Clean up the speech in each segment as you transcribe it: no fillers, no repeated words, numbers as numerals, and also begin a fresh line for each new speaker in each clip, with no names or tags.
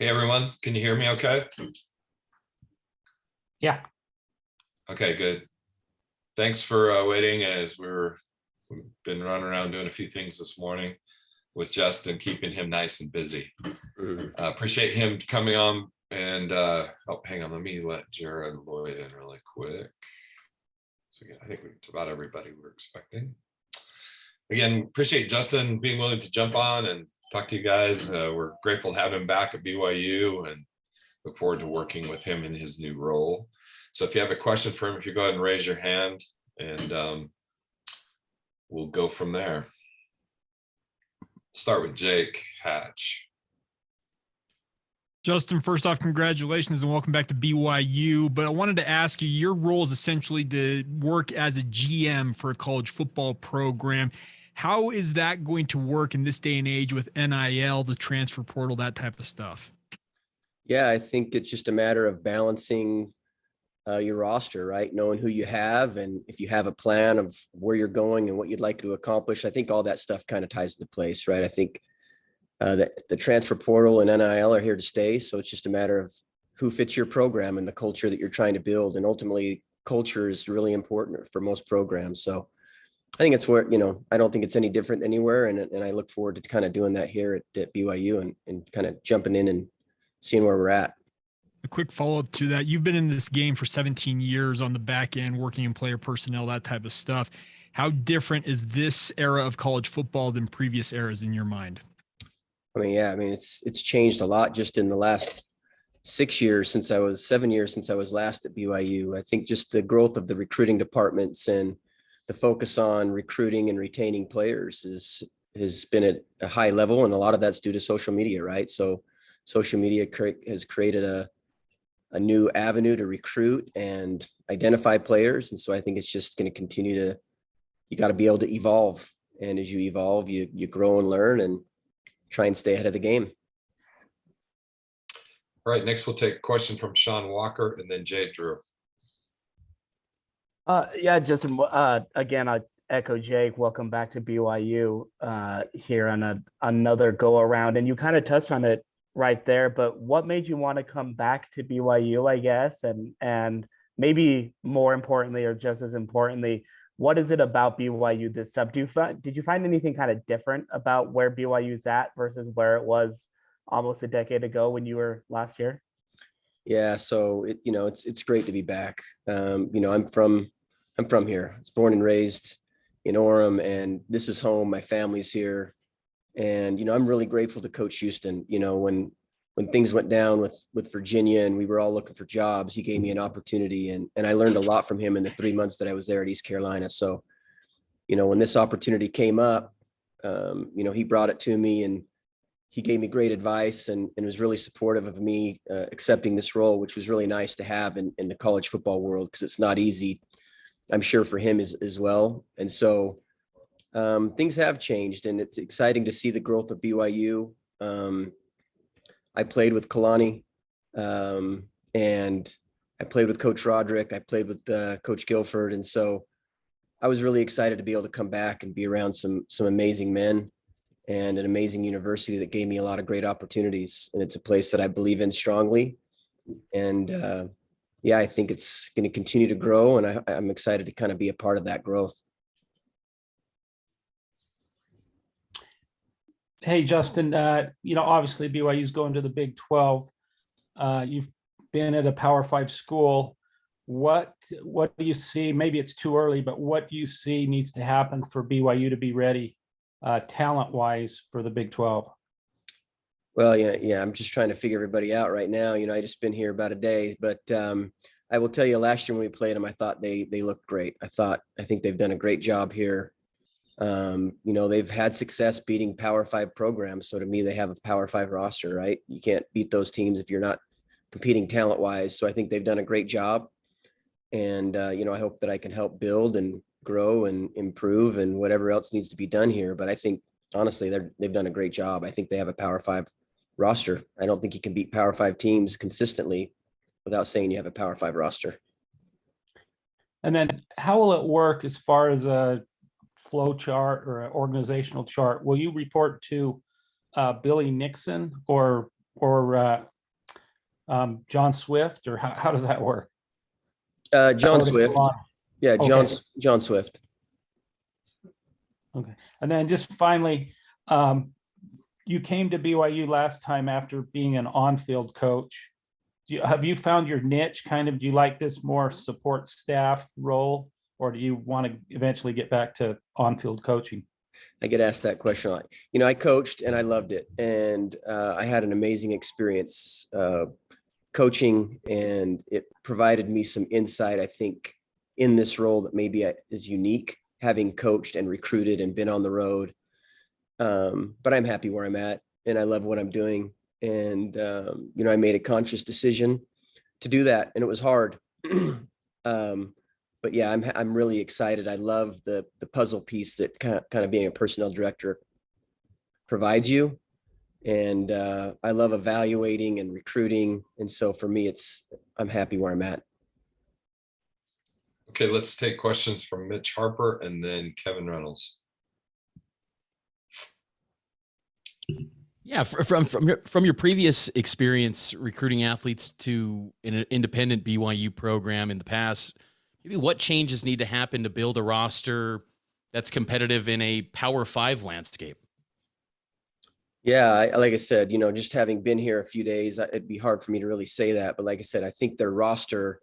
Hey everyone, can you hear me okay?
Yeah.
Okay, good. Thanks for waiting as we've been running around doing a few things this morning with Justin, keeping him nice and busy. Appreciate him coming on and hang on, let me let Jared Lloyd in really quick. So yeah, I think it's about everybody we're expecting. Again, appreciate Justin being willing to jump on and talk to you guys. We're grateful to have him back at BYU and look forward to working with him in his new role. So if you have a question for him, if you go ahead and raise your hand and we'll go from there. Start with Jake Hatch.
Justin, first off, congratulations and welcome back to BYU. But I wanted to ask you, your role is essentially to work as a GM for a college football program. How is that going to work in this day and age with NIL, the transfer portal, that type of stuff?
Yeah, I think it's just a matter of balancing your roster, right? Knowing who you have, and if you have a plan of where you're going and what you'd like to accomplish, I think all that stuff kind of ties into place, right? I think that the transfer portal and NIL are here to stay. So it's just a matter of who fits your program and the culture that you're trying to build. And ultimately, culture is really important for most programs. So I think it's where, I don't think it's any different anywhere. And I look forward to kind of doing that here at BYU and kind of jumping in and seeing where we're at.
A quick follow-up to that. You've been in this game for 17 years on the back end, working in player personnel, that type of stuff. How different is this era of college football than previous eras in your mind?
It's changed a lot just in the last 7 years since I was last at BYU. I think just the growth of the recruiting departments and the focus on recruiting and retaining players has been at a high level. And a lot of that's due to social media, right? So social media has created a new avenue to recruit and identify players. And so I think it's just going to continue you got to be able to evolve. And as you evolve, you grow and learn and try and stay ahead of the game.
All right, next we'll take a question from Sean Walker and then Jade Drew.
Yeah, Justin, again, I echo Jake. Welcome back to BYU here on another go around. And you kind of touched on it right there, but what made you want to come back to BYU, I guess? And maybe more importantly, or just as importantly, what is it about BYU this time? Did you find anything kind of different about where BYU's at versus where it was almost a decade ago when you were last year?
Yeah, so it's great to be back. I'm from here. I was born and raised in Orem, and this is home. My family's here, and I'm really grateful to Coach Houston. When things went down with Virginia and we were all looking for jobs, he gave me an opportunity, and I learned a lot from him in the 3 months that I was there at East Carolina. So, when this opportunity came up, he brought it to me and he gave me great advice and was really supportive of me accepting this role, which was really nice to have in the college football world, because it's not easy, I'm sure, for him as well. And so things have changed, and it's exciting to see the growth of BYU. I played with Kalani and I played with Coach Roderick. I played with Coach Guilford. And so I was really excited to be able to come back and be around some amazing men and an amazing university that gave me a lot of great opportunities. And it's a place that I believe in strongly. And I think it's going to continue to grow. And I'm excited to kind of be a part of that growth.
Hey, Justin, obviously BYU is going to the Big 12. You've been at a Power 5 school. What do you see? Maybe it's too early, but what do you see needs to happen for BYU to be ready talent-wise for the Big 12?
Well, yeah, I'm just trying to figure everybody out right now. I just been here about a day, but I will tell you, last year when we played them, I thought they looked great. I think they've done a great job here. They've had success beating Power 5 programs. So to me, they have a Power 5 roster, right? You can't beat those teams if you're not competing talent wise. So I think they've done a great job. And, I hope that I can help build and grow and improve and whatever else needs to be done here. But I think, honestly, they've done a great job. I think they have a Power 5 roster. I don't think you can beat Power 5 teams consistently without saying you have a Power 5 roster.
And then how will it work as far as a flow chart or an organizational chart? Will you report to Billy Nixon or John Swift, or how does that work?
John
Or to
Swift.
Kalani?
Yeah,
Okay.
John Swift.
Okay. And then just finally, you came to BYU last time after being an on-field coach. Have you found your niche kind of? Do you like this more support staff role, or do you want to eventually get back to on-field coaching?
I get asked that question a lot. I coached and I loved it. And I had an amazing experience coaching, and it provided me some insight, I think, in this role that maybe is unique, having coached and recruited and been on the road. But I'm happy where I'm at, and I love what I'm doing. And, I made a conscious decision to do that, and it was hard. But yeah, I'm really excited. I love the puzzle piece that kind of being a personnel director provides you. And I love evaluating and recruiting. And so for me, I'm happy where I'm at.
Okay, let's take questions from Mitch Harper and then Kevin Reynolds.
Yeah, from your previous experience recruiting athletes to an independent BYU program in the past, maybe what changes need to happen to build a roster that's competitive in a Power 5 landscape?
Yeah, like I said, just having been here a few days, it'd be hard for me to really say that. But like I said, I think their roster,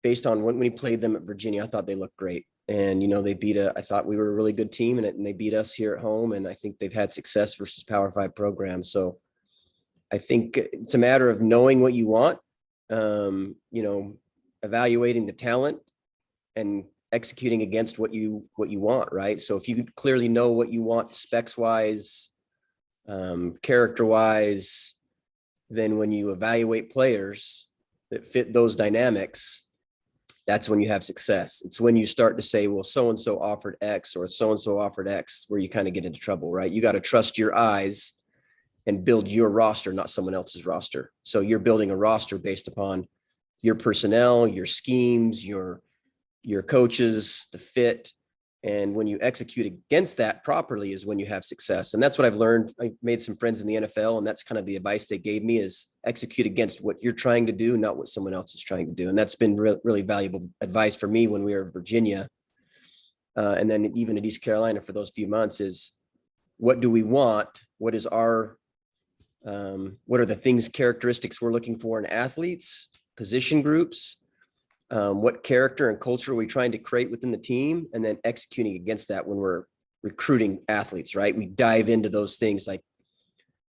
based on when we played them at Virginia, I thought they looked great. And, I thought we were a really good team, and they beat us here at home. And I think they've had success versus Power 5 programs. So I think it's a matter of knowing what you want, evaluating the talent and executing against what you want, right? So if you clearly know what you want specs wise, character wise, then when you evaluate players that fit those dynamics, that's when you have success. It's when you start to say, well, so-and-so offered X or so-and-so offered X, where you kind of get into trouble, right? You got to trust your eyes and build your roster, not someone else's roster. So you're building a roster based upon your personnel, your schemes, your coaches, the fit. And when you execute against that properly is when you have success. And that's what I've learned. I made some friends in the NFL, and that's kind of the advice they gave me, is execute against what you're trying to do, not what someone else is trying to do. And that's been really valuable advice for me when we were in Virginia. And then even at East Carolina for those few months, is what do we want? What is our, what are the things, characteristics we're looking for in athletes, position groups? What character and culture are we trying to create within the team, and then executing against that when we're recruiting athletes, right? We dive into those things, like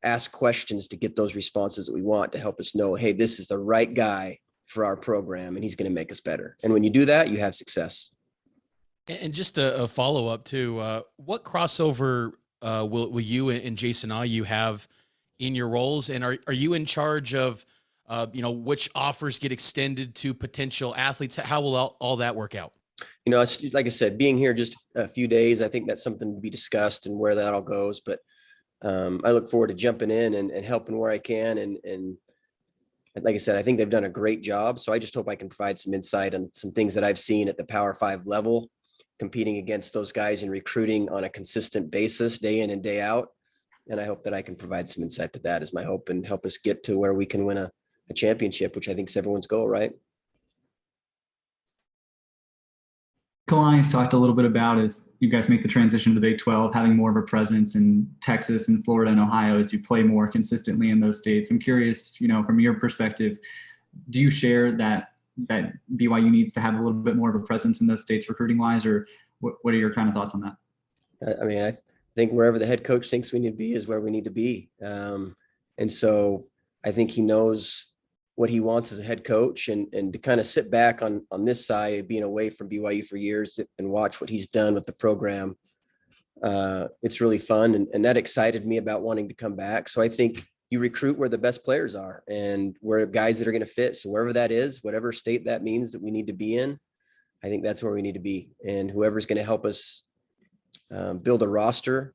ask questions to get those responses that we want to help us know, hey, this is the right guy for our program, and he's going to make us better. And when you do that, you have success.
And just a follow-up to what crossover will you and Jason Ayu have in your roles? And are you in charge of which offers get extended to potential athletes? How will all that work out?
It's, like I said, being here just a few days, I think that's something to be discussed and where that all goes. But I look forward to jumping in and helping where I can. And like I said, I think they've done a great job. So I just hope I can provide some insight on some things that I've seen at the Power 5 level, competing against those guys and recruiting on a consistent basis, day in and day out. And I hope that I can provide some insight to that, is my hope, and help us get to where we can win a championship, which I think is everyone's goal, right?
Kalani's talked a little bit about, as you guys make the transition to the Big 12, having more of a presence in Texas and Florida and Ohio as you play more consistently in those states. I'm curious, from your perspective, do you share that BYU needs to have a little bit more of a presence in those states recruiting wise, or what are your kind of thoughts on that?
I mean, I think wherever the head coach thinks we need to be is where we need to be. And so I think he knows what he wants as a head coach, and to kind of sit back on this side, being away from BYU for years, and watch what he's done with the program. It's really fun. And that excited me about wanting to come back. So I think you recruit where the best players are and where guys that are going to fit. So wherever that is, whatever state that means that we need to be in, I think that's where we need to be. And whoever's going to help us build a roster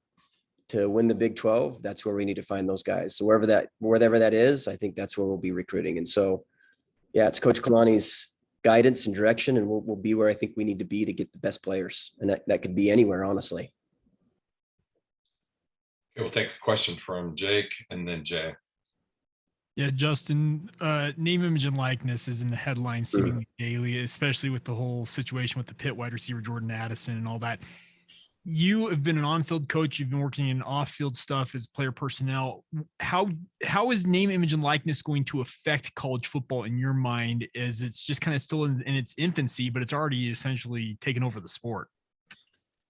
to win the Big 12, that's where we need to find those guys. So wherever that is, I think that's where we'll be recruiting. And so, yeah, it's Coach Kalani's guidance and direction, and we'll be where I think we need to be to get the best players. And that could be anywhere, honestly.
Okay, we'll take a question from Jake and then Jay.
Yeah, Justin, name, image, and likeness is in the headlines seemingly daily, especially with the whole situation with the Pitt wide receiver Jordan Addison and all that. You have been an on-field coach. You've been working in off-field stuff as player personnel. How is name, image, and likeness going to affect college football in your mind? As it's just kind of still in its infancy, but it's already essentially taken over the sport.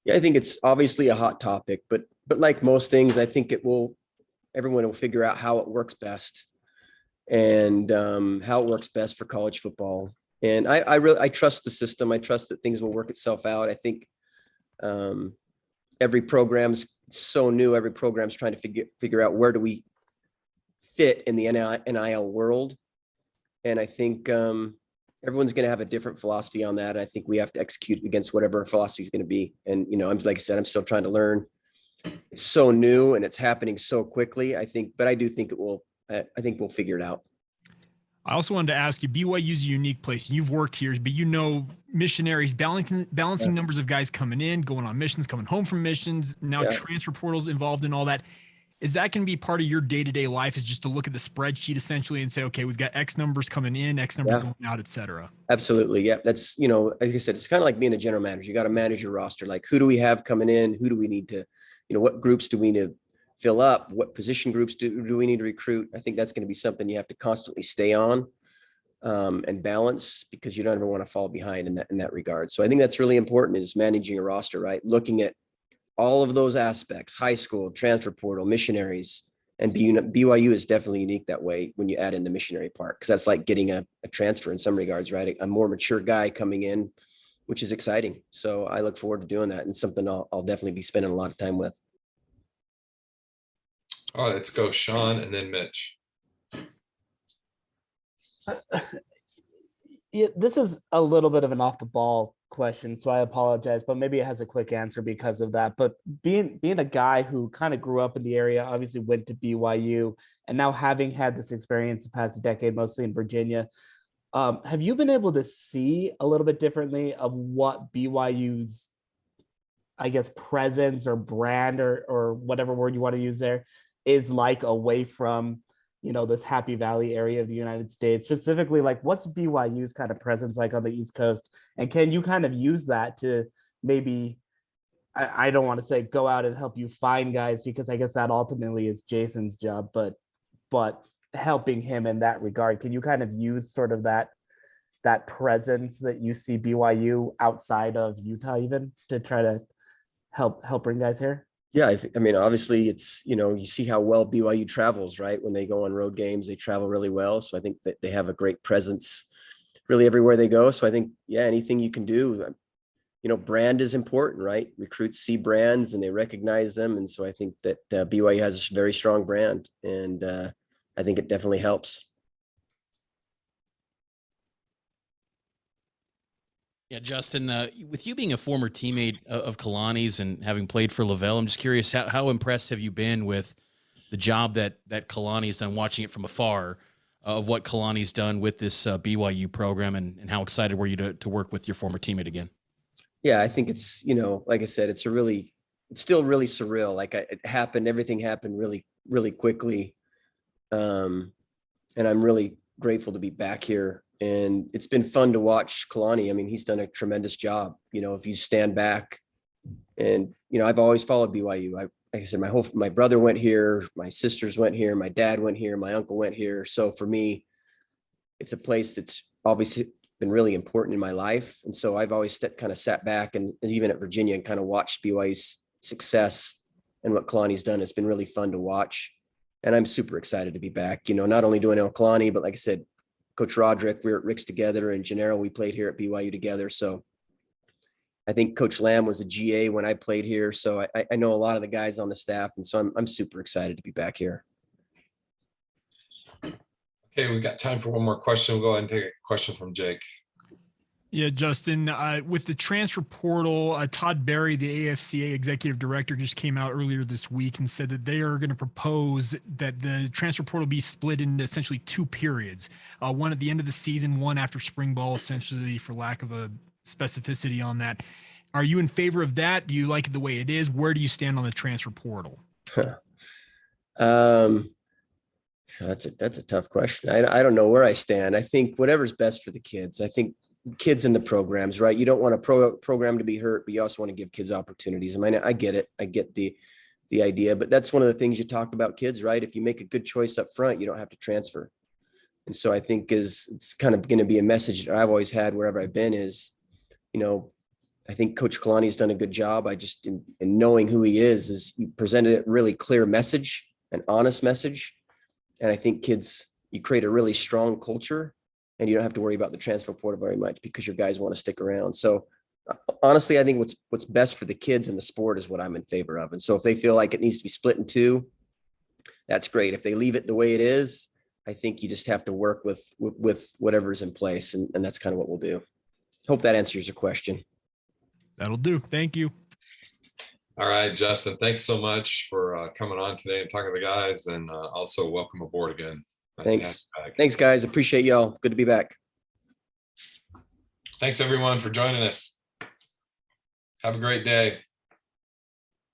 Yeah, I think it's obviously a hot topic, but like most things, I think everyone will figure out how it works best, and how it works best for college football. And I trust the system. I trust that things will work itself out. I think every program's so new. Every program's trying to figure out where do we fit in the NIL world. And I think everyone's going to have a different philosophy on that. I think we have to execute against whatever our philosophy is going to be. And, I'm, like I said, I'm still trying to learn. It's so new and it's happening so quickly, but I do think I think we'll figure it out.
I also wanted to ask you, BYU is a unique place. You've worked here, but missionaries, balancing numbers of guys coming in, going on missions, coming home from missions, now transfer portals involved in all that. Is that going to be part of your day-to-day life, is just to look at the spreadsheet essentially and say, okay, we've got X numbers coming in, X numbers going out, et cetera?
Absolutely. Yeah. That's, like I said, it's kind of like being a general manager. You got to manage your roster. Like, who do we have coming in? Who do we need to, what groups do we need to fill up? What position groups do we need to recruit? I think that's going to be something you have to constantly stay on and balance, because you don't ever want to fall behind in that regard. So I think that's really important, is managing a roster, right? Looking at all of those aspects: high school, transfer portal, missionaries. And BYU is definitely unique that way when you add in the missionary part, because that's like getting a transfer in some regards, right? A more mature guy coming in, which is exciting. So I look forward to doing that, and something I'll definitely be spending a lot of time with.
All right, let's go Sean and then Mitch.
Yeah, this is a little bit of an off the ball question, so I apologize, but maybe it has a quick answer because of that. But being a guy who kind of grew up in the area, obviously went to BYU, and now having had this experience the past decade, mostly in Virginia, have you been able to see a little bit differently of what BYU's, I guess, presence or brand or whatever word you want to use there is like away from, this Happy Valley area of the United States? Specifically, like, what's BYU's kind of presence like on the East Coast? And can you kind of use that to maybe, I don't want to say go out and help you find guys, because I guess that ultimately is Jason's job, but helping him in that regard, can you kind of use sort of that presence that you see BYU outside of Utah even to try to help bring guys here?
Yeah, I mean, obviously it's, you see how well BYU travels, right? When they go on road games, they travel really well. So I think that they have a great presence really everywhere they go. So I think, anything you can do, brand is important, right? Recruits see brands and they recognize them. And so I think that BYU has a very strong brand, and I think it definitely helps.
Yeah, Justin, with you being a former teammate of Kalani's and having played for Lavelle, I'm just curious, how impressed have you been with the job that Kalani's done, watching it from afar, of what Kalani's done with this BYU program, and how excited were you to work with your former teammate again?
Yeah, I think it's, like I said, it's still really surreal. Like, everything happened really, really quickly. And I'm really grateful to be back here. And it's been fun to watch Kalani. I mean, he's done a tremendous job. If you stand back, and, I've always followed BYU. Like I said, my brother went here, my sisters went here, my dad went here, my uncle went here. So for me, it's a place that's obviously been really important in my life. And so I've always kind of sat back, and even at Virginia, and kind of watched BYU's success and what Kalani's done. It's been really fun to watch. And I'm super excited to be back, not only doing El Kalani, but like I said, Coach Roderick, we were at Rick's together, and Gennaro, we played here at BYU together. So I think Coach Lamb was a GA when I played here. So I know a lot of the guys on the staff. And so I'm super excited to be back here.
Okay, we got time for one more question. We'll go ahead and take a question from Jake.
Yeah, Justin, with the transfer portal, Todd Berry, the AFCA executive director, just came out earlier this week and said that they are going to propose that the transfer portal be split into essentially two periods, one at the end of the season, one after spring ball, essentially, for lack of a specificity on that. Are you in favor of that? Do you like it the way it is? Where do you stand on the transfer portal?
That's a tough question. I don't know where I stand. I think whatever's best for the kids. I think kids in the programs, right? You don't want a program to be hurt, but you also want to give kids opportunities. I mean, I get it. I get the idea, but that's one of the things you talk about kids, right? If you make a good choice up front, you don't have to transfer. And so I think it's kind of going to be a message that I've always had wherever I've been is, you know, I think Coach Kalani's done a good job. I just, in knowing who he is he presented a really clear message, an honest message. And I think kids, you create a really strong culture and you don't have to worry about the transfer portal very much because your guys want to stick around. So honestly, I think what's best for the kids in the sport is what I'm in favor of. And so if they feel like it needs to be split in two, that's great. If they leave it the way it is, I think you just have to work with whatever's in place. And that's kind of what we'll do. Hope that answers your question.
That'll do. Thank you.
All right, Justin, thanks so much for coming on today and talking to the guys, and also welcome aboard again. Nice to have
Thanks.
you back.
Thanks, guys. Appreciate y'all. Good to be back.
Thanks everyone for joining us. Have a great day.